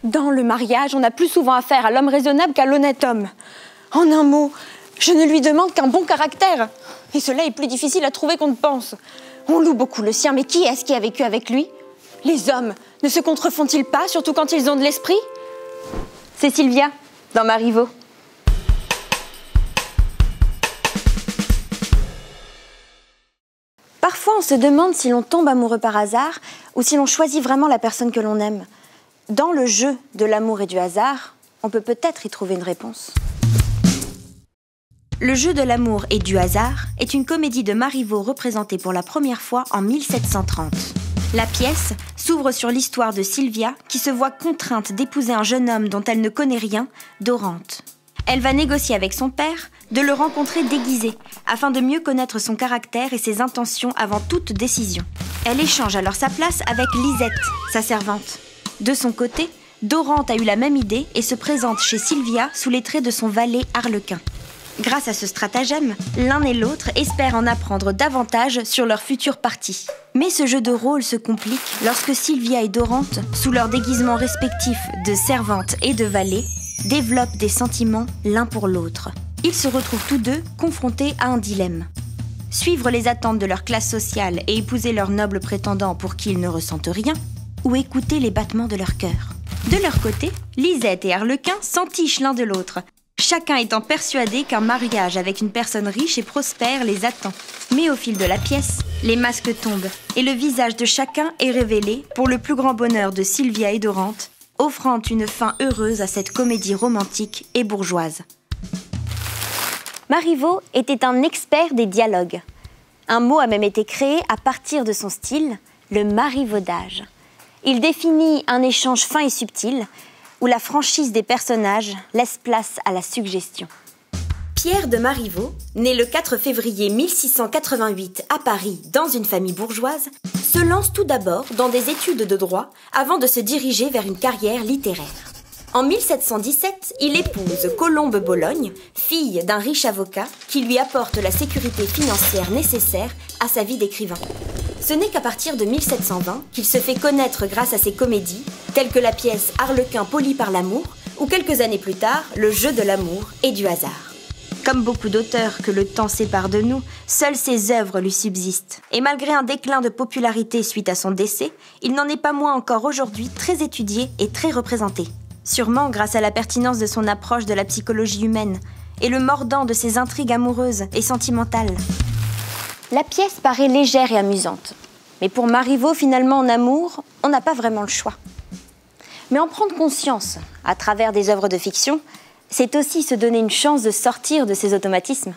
Dans le mariage, on a plus souvent affaire à l'homme raisonnable qu'à l'honnête homme. En un mot, je ne lui demande qu'un bon caractère. Et cela est plus difficile à trouver qu'on ne pense. On loue beaucoup le sien, mais qui est-ce qui a vécu avec lui? Les hommes ne se contrefont-ils pas, surtout quand ils ont de l'esprit? C'est Sylvia, dans Marivaux. Parfois, on se demande si l'on tombe amoureux par hasard ou si l'on choisit vraiment la personne que l'on aime. Dans le jeu de l'amour et du hasard, on peut peut-être y trouver une réponse. Le jeu de l'amour et du hasard est une comédie de Marivaux représentée pour la première fois en 1730. La pièce s'ouvre sur l'histoire de Sylvia qui se voit contrainte d'épouser un jeune homme dont elle ne connaît rien, Dorante. Elle va négocier avec son père de le rencontrer déguisé, afin de mieux connaître son caractère et ses intentions avant toute décision. Elle échange alors sa place avec Lisette, sa servante. De son côté, Dorante a eu la même idée et se présente chez Sylvia sous les traits de son valet Arlequin. Grâce à ce stratagème, l'un et l'autre espèrent en apprendre davantage sur leur future partie. Mais ce jeu de rôle se complique lorsque Sylvia et Dorante, sous leurs déguisements respectifs de servante et de valet, développent des sentiments l'un pour l'autre. Ils se retrouvent tous deux confrontés à un dilemme. Suivre les attentes de leur classe sociale et épouser leur noble prétendant pour qui ils ne ressentent rien, ou écouter les battements de leur cœur. De leur côté, Lisette et Arlequin s'entichent l'un de l'autre, chacun étant persuadé qu'un mariage avec une personne riche et prospère les attend. Mais au fil de la pièce, les masques tombent et le visage de chacun est révélé pour le plus grand bonheur de Sylvia et Dorante, offrant une fin heureuse à cette comédie romantique et bourgeoise. Marivaux était un expert des dialogues. Un mot a même été créé à partir de son style, le marivaudage. Il définit un échange fin et subtil, où la franchise des personnages laisse place à la suggestion. Pierre de Marivaux, né le 4 février 1688 à Paris dans une famille bourgeoise, se lance tout d'abord dans des études de droit avant de se diriger vers une carrière littéraire. En 1717, il épouse Colombe Bologne, fille d'un riche avocat qui lui apporte la sécurité financière nécessaire à sa vie d'écrivain. Ce n'est qu'à partir de 1720 qu'il se fait connaître grâce à ses comédies, telles que la pièce Arlequin poli par l'amour, ou quelques années plus tard, Le jeu de l'amour et du hasard. Comme beaucoup d'auteurs que le temps sépare de nous, seules ses œuvres lui subsistent. Et malgré un déclin de popularité suite à son décès, il n'en est pas moins encore aujourd'hui très étudié et très représenté. Sûrement grâce à la pertinence de son approche de la psychologie humaine et le mordant de ses intrigues amoureuses et sentimentales. La pièce paraît légère et amusante. Mais pour Marivaux, finalement, en amour, on n'a pas vraiment le choix. Mais en prendre conscience, à travers des œuvres de fiction, c'est aussi se donner une chance de sortir de ces automatismes.